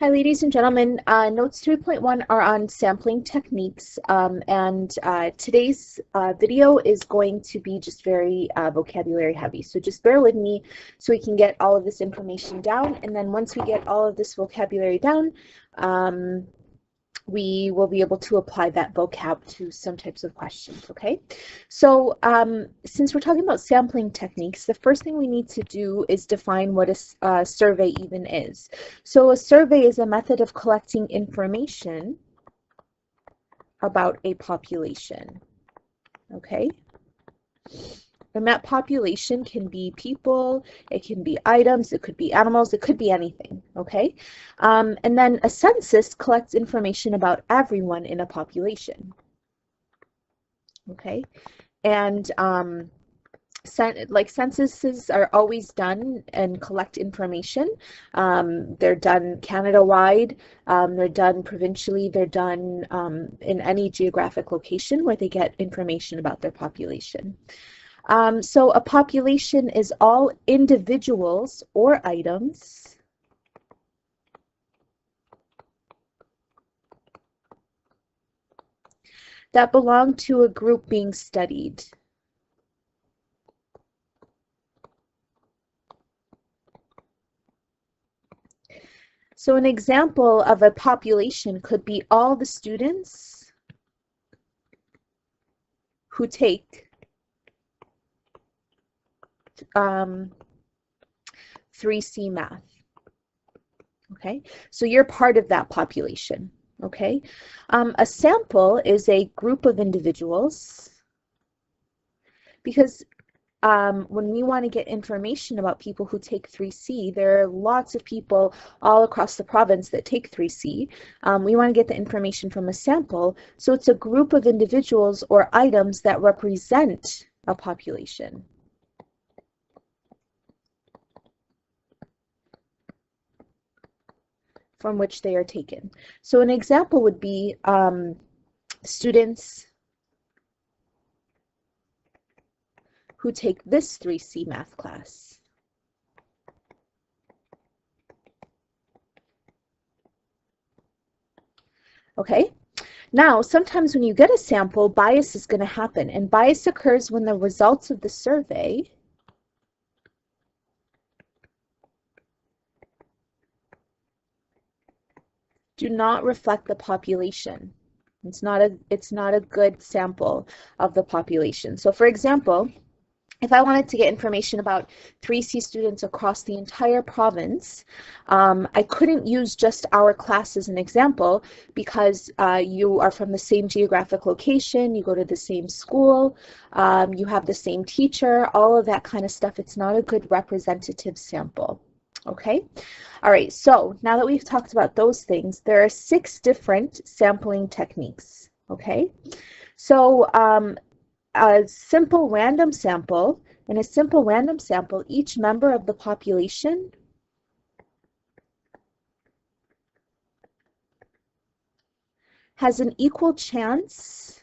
Hi, ladies and gentlemen. Notes 3.1 are on sampling techniques, and today's video is going to be just very vocabulary heavy. So just bear with me so we can get all of this information down, and then once we get all of this vocabulary down, we will be able to apply that vocab to some types of questions, okay? So since we're talking about sampling techniques, the first thing we need to do is define what a survey even is. So a survey is a method of collecting information about a population, okay? And that population can be people, it can be items, it could be animals, it could be anything, okay? And then a census collects information about everyone in a population, okay? And censuses are always done and collect information. They're done Canada-wide, they're done provincially, they're done in any geographic location where they get information about their population. So a population is all individuals or items that belong to a group being studied. So an example of a population could be all the students who take 3C math, okay? So you're part of that population, okay? A sample is a group of individuals because when we want to get information about people who take 3C, there are lots of people all across the province that take 3C. We want to get the information from a sample, so it's a group of individuals or items that represent a population. From which they are taken. So an example would be students who take this 3C math class. Okay, now sometimes when you get a sample, bias is going to happen, and bias occurs when the results of the survey do not reflect the population. It's not a good sample of the population. So for example, if I wanted to get information about 3C students across the entire province, I couldn't use just our class as an example because you are from the same geographic location, you go to the same school, you have the same teacher, all of that kind of stuff. It's not a good representative sample. Okay, all right, so now that we've talked about those things, there are 6 different sampling techniques, okay? So a simple random sample, in a simple random sample, each member of the population has an equal chance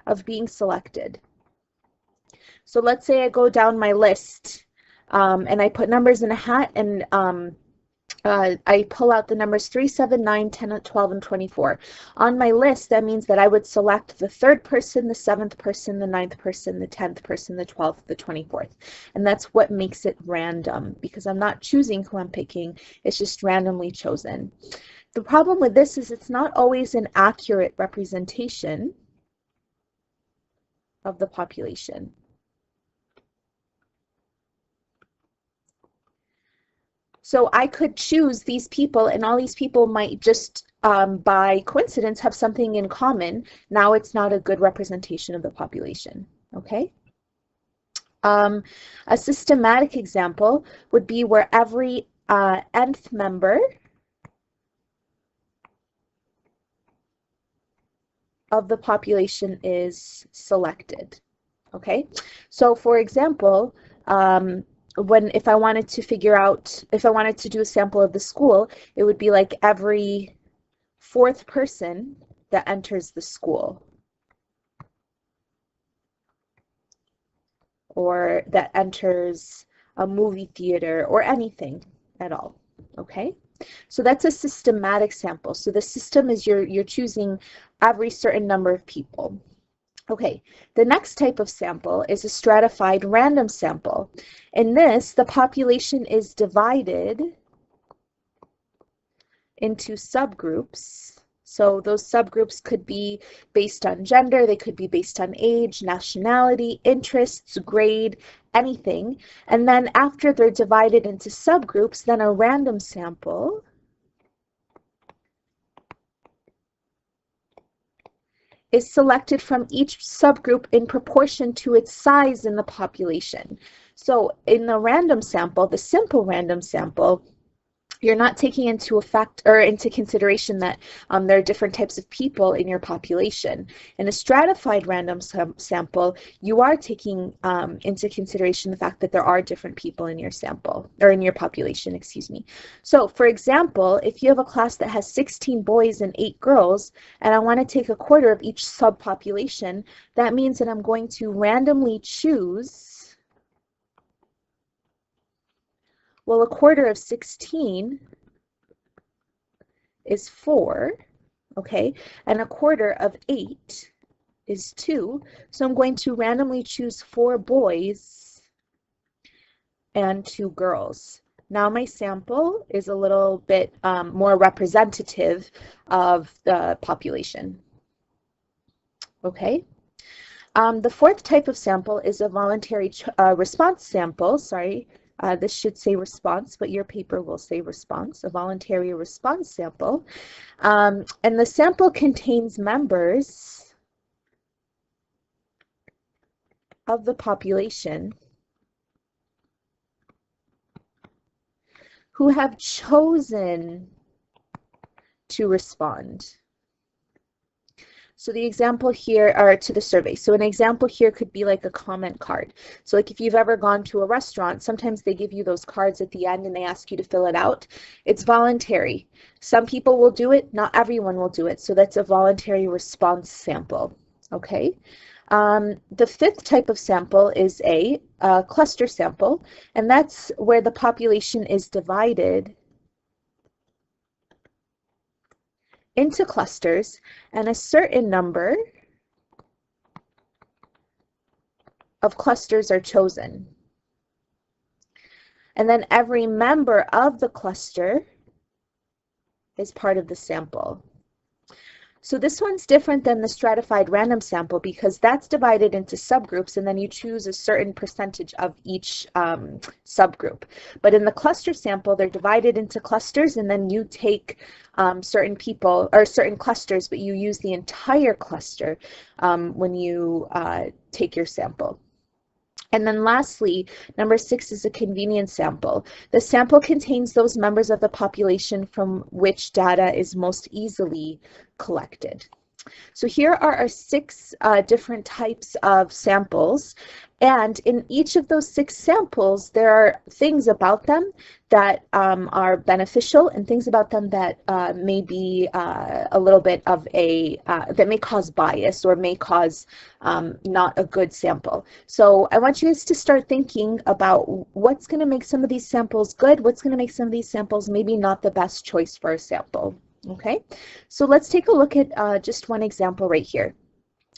of being selected. So let's say I go down my list and I put numbers in a hat and I pull out the numbers 3, 7, 9, 10, 12, and 24. On my list, that means that I would select the 3rd person, the 7th person, the 9th person, the 10th person, the 12th, the 24th. And that's what makes it random, because I'm not choosing who I'm picking, it's just randomly chosen. The problem with this is it's not always an accurate representation of the population. So I could choose these people, and all these people might just, by coincidence, have something in common. Now it's not a good representation of the population, okay? A systematic example would be where every nth member of the population is selected, okay? So for example, if I wanted to figure out, if I wanted to do a sample of the school, it would be like every 4th person that enters the school, or that enters a movie theater, or anything at all. Okay? So that's a systematic sample. So the system is you're choosing every certain number of people. Okay, the next type of sample is a stratified random sample. In this, the population is divided into subgroups. So those subgroups could be based on gender, they could be based on age, nationality, interests, grade, anything. And then after they're divided into subgroups, then a random sample is selected from each subgroup in proportion to its size in the population. So in the random sample, the simple random sample, you're not taking into effect or into consideration that there are different types of people in your population. In a stratified random sample, you are taking into consideration the fact that there are different people in your sample, or in your population, excuse me. So for example, if you have a class that has 16 boys and 8 girls, and I want to take a quarter of each subpopulation, that means that I'm going to randomly choose, well, a quarter of 16 is 4, okay? And a quarter of 8 is 2. So I'm going to randomly choose 4 boys and 2 girls. Now my sample is a little bit more representative of the population, okay? The fourth type of sample is a voluntary response sample, sorry. This should say response, but your paper will say response, a voluntary response sample. And the sample contains members of the population who have chosen to respond. So the example here, or to the survey. So an example here could be like a comment card. So like if you've ever gone to a restaurant, sometimes they give you those cards at the end and they ask you to fill it out. It's voluntary. Some people will do it, not everyone will do it. So that's a voluntary response sample, okay? The fifth type of sample is a cluster sample, and that's where the population is divided into clusters, and a certain number of clusters are chosen. And then every member of the cluster is part of the sample. So this one's different than the stratified random sample because that's divided into subgroups and then you choose a certain percentage of each subgroup. But in the cluster sample, they're divided into clusters and then you take certain people or certain clusters, but you use the entire cluster when you take your sample. And then lastly, number 6 is a convenience sample. The sample contains those members of the population from which data is most easily collected. So here are our 6 different types of samples, and in each of those 6 samples there are things about them that are beneficial and things about them that may be a little bit of a, that may cause bias or may cause not a good sample. So I want you guys to start thinking about what's going to make some of these samples good, what's going to make some of these samples maybe not the best choice for a sample. Okay, so let's take a look at just one example right here.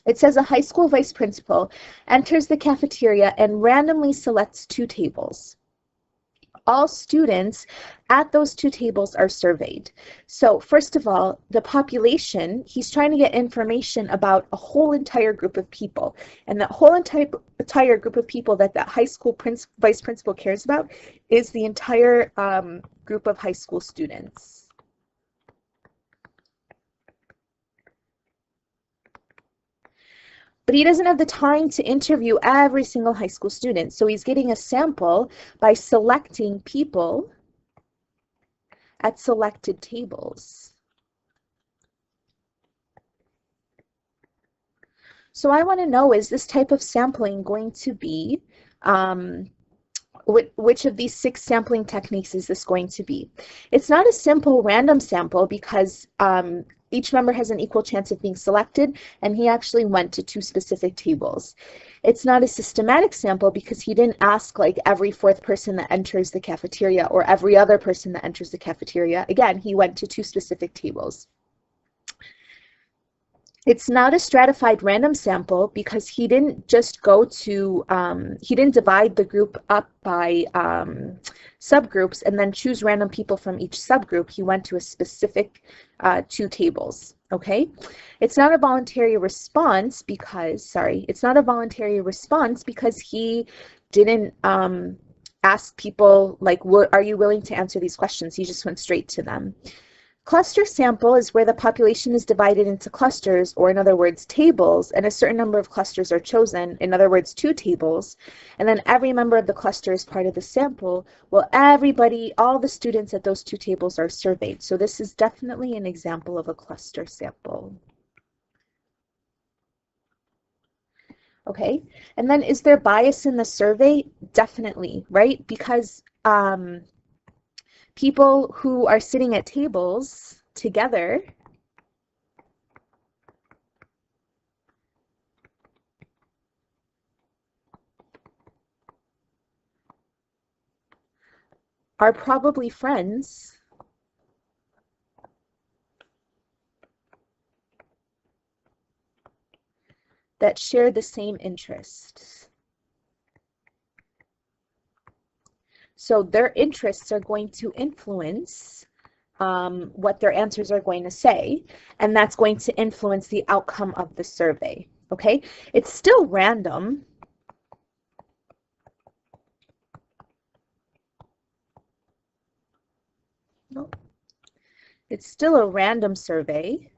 It says a high school vice principal enters the cafeteria and randomly selects 2 tables. All students at those 2 tables are surveyed. So first of all, the population, he's trying to get information about a whole entire group of people. And that whole entire group of people that that high school vice principal cares about is the entire group of high school students. But he doesn't have the time to interview every single high school student. So he's getting a sample by selecting people at selected tables. So I want to know, is this type of sampling going to be, which of these 6 sampling techniques is this going to be? It's not a simple random sample because each member has an equal chance of being selected, and he actually went to 2 specific tables. It's not a systematic sample because he didn't ask like every 4th person that enters the cafeteria or every other person that enters the cafeteria. Again, he went to 2 specific tables. It's not a stratified random sample because he didn't just go to, he didn't divide the group up by subgroups and then choose random people from each subgroup. He went to a specific 2 tables, okay? It's not a voluntary response because, it's not a voluntary response because he didn't ask people, like, are you willing to answer these questions? He just went straight to them. Cluster sample is where the population is divided into clusters, or in other words, tables, and a certain number of clusters are chosen, in other words, 2 tables, and then every member of the cluster is part of the sample. Well, everybody, all the students at those 2 tables are surveyed. So this is definitely an example of a cluster sample. Okay, and then is there bias in the survey? Definitely, right? Because people who are sitting at tables together are probably friends that share the same interests. So their interests are going to influence what their answers are going to say, and that's going to influence the outcome of the survey, okay? It's still random. Nope. It's still a random survey.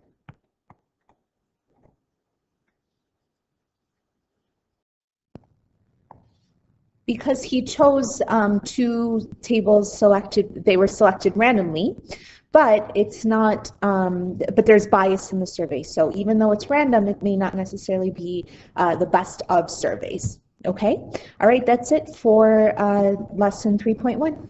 Because he chose 2 tables selected, they were selected randomly, but it's not, but there's bias in the survey. So even though it's random, it may not necessarily be the best of surveys. Okay, all right, that's it for lesson 3.1.